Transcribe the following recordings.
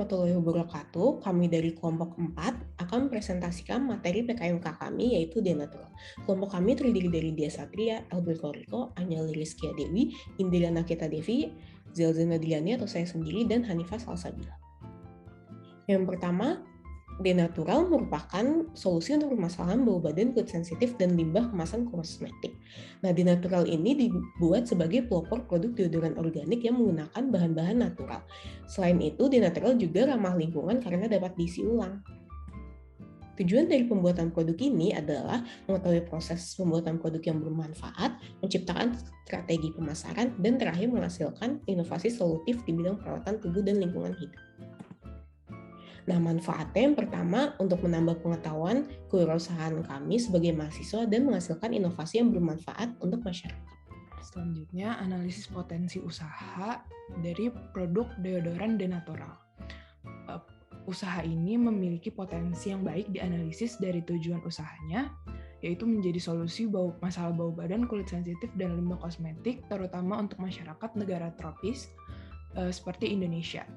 warahmatullahi wabarakatuh. Kami dari kelompok 4 akan mempresentasikan materi PKMK kami yaitu Denatural. Kelompok kami terdiri dari Dia Satria, Albert Koriko, Anyali Rizkia Dewi, Indira Nakita Devi, Zelzana Diliani atau saya sendiri, dan Hanifah Salsabila. Yang pertama, Denatural merupakan solusi untuk permasalahan bau badan, kulit sensitif, dan limbah kemasan kosmetik. Nah, Denatural ini dibuat sebagai pelopor produk deodoran organik yang menggunakan bahan-bahan natural. Selain itu, Denatural juga ramah lingkungan karena dapat diisi ulang. Tujuan dari pembuatan produk ini adalah mengetahui proses pembuatan produk yang bermanfaat, menciptakan strategi pemasaran, dan terakhir menghasilkan inovasi solutif di bidang perawatan tubuh dan lingkungan hidup. Nah, manfaatnya yang pertama untuk menambah pengetahuan kewirausahaan kami sebagai mahasiswa dan menghasilkan inovasi yang bermanfaat untuk masyarakat. Selanjutnya, analisis potensi usaha dari produk deodoran Denatural. Usaha ini memiliki potensi yang baik dianalisis dari tujuan usahanya, yaitu menjadi solusi masalah bau badan, kulit sensitif, dan limbah kosmetik, terutama untuk masyarakat negara tropis seperti Indonesia.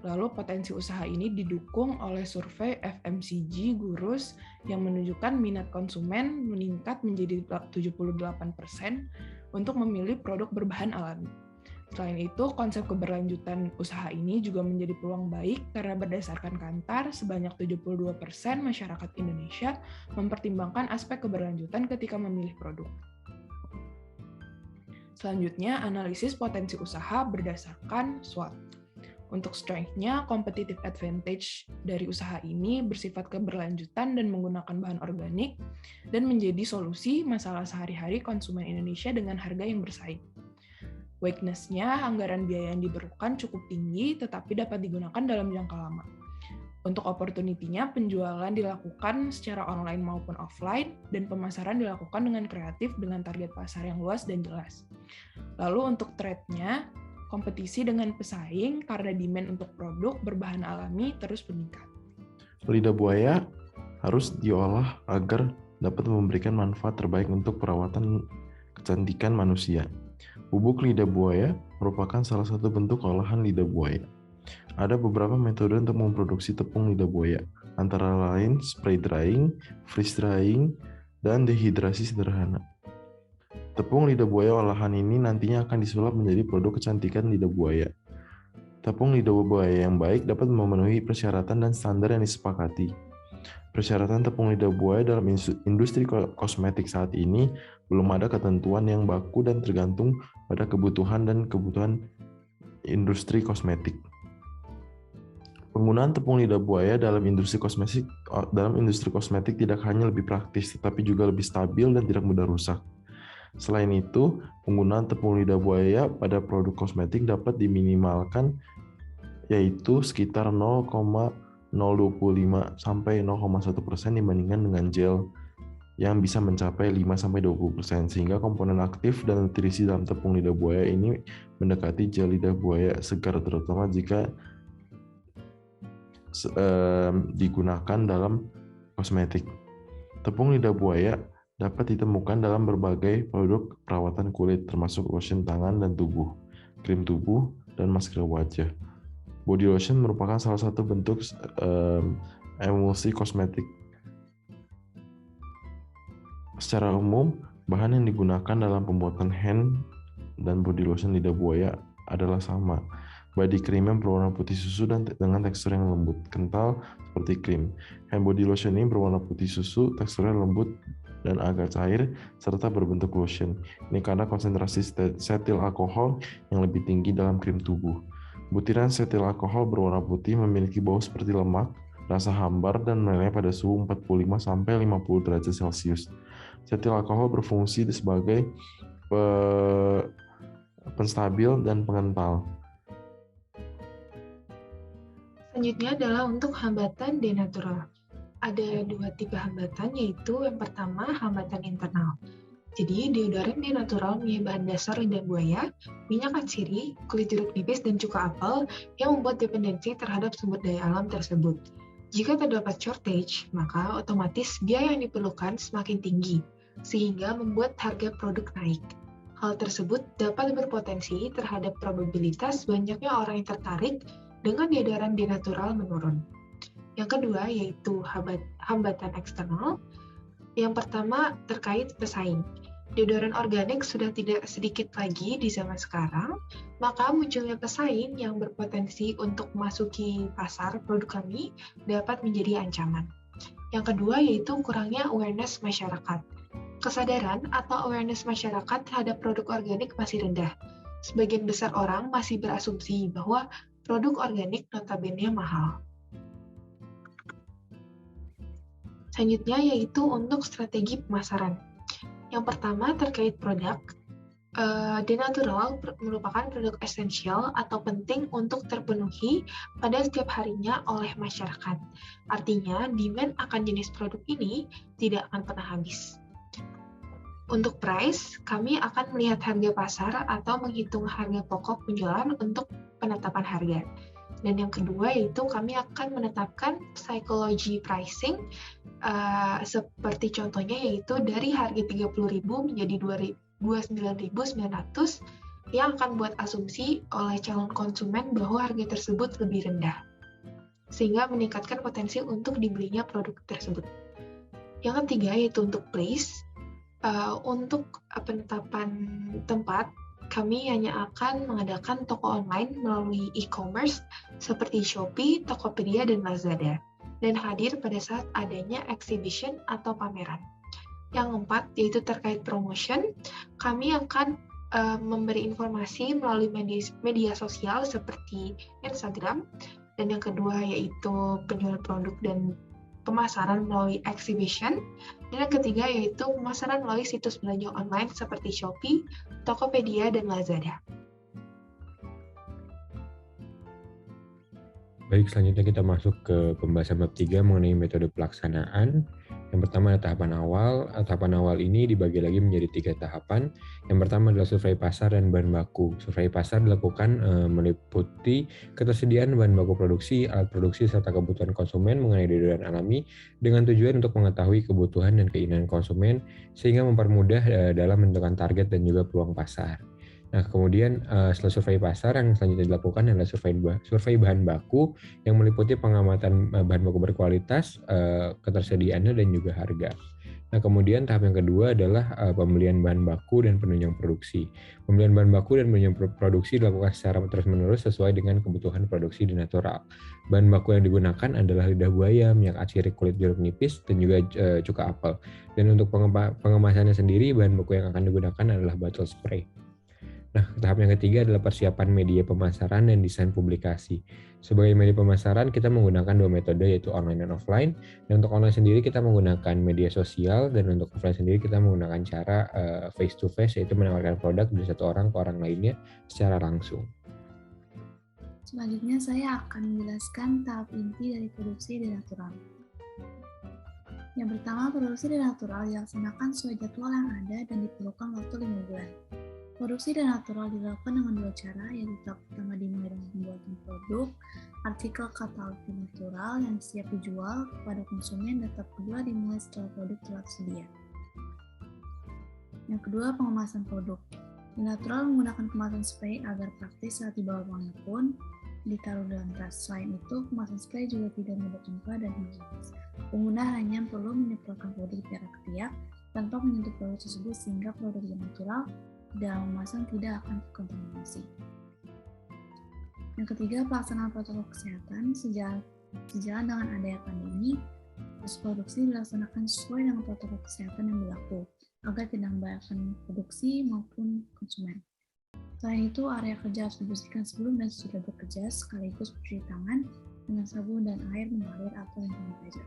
Lalu potensi usaha ini didukung oleh survei FMCG Gurus yang menunjukkan minat konsumen meningkat menjadi 78% untuk memilih produk berbahan alami. Selain itu, konsep keberlanjutan usaha ini juga menjadi peluang baik karena berdasarkan Kantar, sebanyak 72% masyarakat Indonesia mempertimbangkan aspek keberlanjutan ketika memilih produk. Selanjutnya, analisis potensi usaha berdasarkan SWOT. Untuk strength-nya, competitive advantage dari usaha ini bersifat keberlanjutan dan menggunakan bahan organik dan menjadi solusi masalah sehari-hari konsumen Indonesia dengan harga yang bersaing. Weakness-nya, anggaran biaya yang diperlukan cukup tinggi tetapi dapat digunakan dalam jangka lama. Untuk opportunity-nya, penjualan dilakukan secara online maupun offline dan pemasaran dilakukan dengan kreatif dengan target pasar yang luas dan jelas. Lalu untuk threat-nya, kompetisi dengan pesaing karena demand untuk produk berbahan alami terus meningkat. Lidah buaya harus diolah agar dapat memberikan manfaat terbaik untuk perawatan kecantikan manusia. Bubuk lidah buaya merupakan salah satu bentuk olahan lidah buaya. Ada beberapa metode untuk memproduksi tepung lidah buaya, antara lain spray drying, freeze drying, dan dehidrasi sederhana. Tepung lidah buaya olahan ini nantinya akan disulap menjadi produk kecantikan lidah buaya. Tepung lidah buaya yang baik dapat memenuhi persyaratan dan standar yang disepakati. Persyaratan tepung lidah buaya dalam industri kosmetik saat ini belum ada ketentuan yang baku dan tergantung pada kebutuhan industri kosmetik. Penggunaan tepung lidah buaya dalam industri kosmetik tidak hanya lebih praktis, tetapi juga lebih stabil dan tidak mudah rusak. Selain itu, penggunaan tepung lidah buaya pada produk kosmetik dapat diminimalkan, yaitu sekitar 0,025 sampai 0,1% dibandingkan dengan gel yang bisa mencapai 5-20%, sehingga komponen aktif dan nutrisi dalam tepung lidah buaya ini mendekati gel lidah buaya segar, terutama jika digunakan dalam kosmetik. Tepung lidah buaya dapat ditemukan dalam berbagai produk perawatan kulit, termasuk lotion tangan dan tubuh, krim tubuh, dan masker wajah. Body lotion merupakan salah satu bentuk emulsi kosmetik. Secara umum, bahan yang digunakan dalam pembuatan hand dan body lotion lidah buaya adalah sama. Body cream yang berwarna putih susu dan dengan tekstur yang lembut, kental seperti krim. Hand body lotion ini berwarna putih susu, teksturnya lembut dan agak cair, serta berbentuk lotion. Ini karena konsentrasi setil alkohol yang lebih tinggi dalam krim tubuh. Butiran setil alkohol berwarna putih memiliki bau seperti lemak, rasa hambar, dan meleleh pada suhu 45-50 derajat Celcius. Setil alkohol berfungsi sebagai penstabil dan pengental. Selanjutnya adalah untuk hambatan Denatural. Ada dua tipe hambatan, yaitu yang pertama hambatan internal. Jadi deodoran Denatural punya bahan dasar lidah buaya, minyak atsiri, kulit jeruk nipis, dan cuka apel yang membuat dependensi terhadap sumber daya alam tersebut. Jika terdapat shortage, maka otomatis biaya yang diperlukan semakin tinggi, sehingga membuat harga produk naik. Hal tersebut dapat berpotensi terhadap probabilitas banyaknya orang yang tertarik dengan deodoran denatural menurun. Yang kedua yaitu hambatan eksternal. Yang pertama terkait pesaing. Deodoran organik sudah tidak sedikit lagi di zaman sekarang, maka munculnya pesaing yang berpotensi untuk memasuki pasar produk kami dapat menjadi ancaman. Yang kedua yaitu kurangnya awareness masyarakat. Kesadaran atau awareness masyarakat terhadap produk organik masih rendah. Sebagian besar orang masih berasumsi bahwa produk organik notabene mahal. Selanjutnya yaitu untuk strategi pemasaran. Yang pertama terkait produk, denatural merupakan produk esensial atau penting untuk terpenuhi pada setiap harinya oleh masyarakat. Artinya, demand akan jenis produk ini tidak akan pernah habis. Untuk price, kami akan melihat harga pasar atau menghitung harga pokok penjualan untuk penetapan harga. Dan yang kedua yaitu kami akan menetapkan psychology pricing, seperti contohnya yaitu dari harga 30.000 menjadi 29.900 yang akan buat asumsi oleh calon konsumen bahwa harga tersebut lebih rendah, sehingga meningkatkan potensi untuk dibelinya produk tersebut. Yang ketiga yaitu untuk place. Untuk penetapan tempat, kami hanya akan mengadakan toko online melalui e-commerce seperti Shopee, Tokopedia, dan Lazada, dan hadir pada saat adanya exhibition atau pameran. Yang keempat, yaitu terkait promotion, kami akan memberi informasi melalui media sosial seperti Instagram, dan yang kedua yaitu penjualan produk dan pemasaran melalui exhibition, dan yang ketiga yaitu pemasaran melalui situs belanja online seperti Shopee, Tokopedia, dan Lazada. Baik, selanjutnya kita masuk ke pembahasan bab 3 mengenai metode pelaksanaan. Yang pertama ada tahapan awal. Tahapan awal ini dibagi lagi menjadi 3 tahapan. Yang pertama adalah survei pasar dan bahan baku. Survei pasar dilakukan meliputi ketersediaan bahan baku produksi, alat produksi, serta kebutuhan konsumen mengenai deodoran alami dengan tujuan untuk mengetahui kebutuhan dan keinginan konsumen sehingga mempermudah dalam menentukan target dan juga peluang pasar. Nah, kemudian setelah survei pasar yang selanjutnya dilakukan adalah survei bahan baku yang meliputi pengamatan bahan baku berkualitas, ketersediaannya, dan juga harga. Nah, kemudian tahap yang kedua adalah pembelian bahan baku dan penunjang produksi. Pembelian bahan baku dan penunjang produksi dilakukan secara terus-menerus sesuai dengan kebutuhan produksi denatural. Bahan baku yang digunakan adalah lidah buaya, minyak atsiri kulit jeruk nipis, dan juga cuka apel. Dan untuk pengemasannya sendiri, bahan baku yang akan digunakan adalah bottle spray. Nah, tahap yang ketiga adalah persiapan media pemasaran dan desain publikasi. Sebagai media pemasaran, kita menggunakan 2 metode, yaitu online dan offline. Dan untuk online sendiri, kita menggunakan media sosial, dan untuk offline sendiri, kita menggunakan cara face-to-face, yaitu menawarkan produk dari satu orang ke orang lainnya secara langsung. Selanjutnya, saya akan menjelaskan tahap inti dari produksi denatural. Yang pertama, produksi denatural dilaksanakan sesuai jadwal yang ada dan diperlukan waktu 5 bulan. Produksi denatural dilakukan dengan 2 cara, yaitu tahap pertama dimulai dengan pembuatan produk, artikel katalog denatural yang siap dijual kepada konsumen, dan tahap kedua dimulai setelah produk telah tersedia. Yang kedua, pengemasan produk. Denatural menggunakan kemasan spray agar praktis saat dibawa kemanapun, ditaruh dalam tas. Selain itu, kemasan spray juga tidak mudah tumpah dan higienis. Pengguna hanya perlu menyemprotkan produk jarak ketiak tanpa menyentuh produk tersebut sehingga produk denatural dalam kemasan tidak akan terkontaminasi. Yang ketiga, pelaksanaan protokol kesehatan. Sejalan dengan adanya pandemi, proses produksi dilaksanakan sesuai dengan protokol kesehatan yang berlaku agar tidak membahayakan produksi maupun konsumen. Selain itu, area kerja harus dibersihkan sebelum dan sesudah bekerja, sekaligus mencuci tangan dengan sabun dan air mengalir atau hand sanitizer.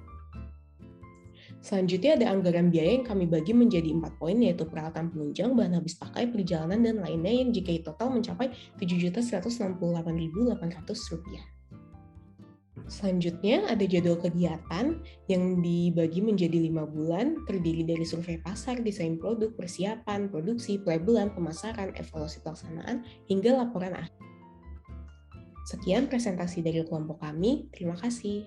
Selanjutnya ada anggaran biaya yang kami bagi menjadi 4 poin, yaitu peralatan penunjang, bahan habis pakai, perjalanan, dan lainnya yang jika total mencapai Rp7.168.800. Selanjutnya ada jadwal kegiatan yang dibagi menjadi 5 bulan, terdiri dari survei pasar, desain produk, persiapan, produksi, pelabelan, pemasaran, evaluasi pelaksanaan, hingga laporan akhir. Sekian presentasi dari kelompok kami, terima kasih.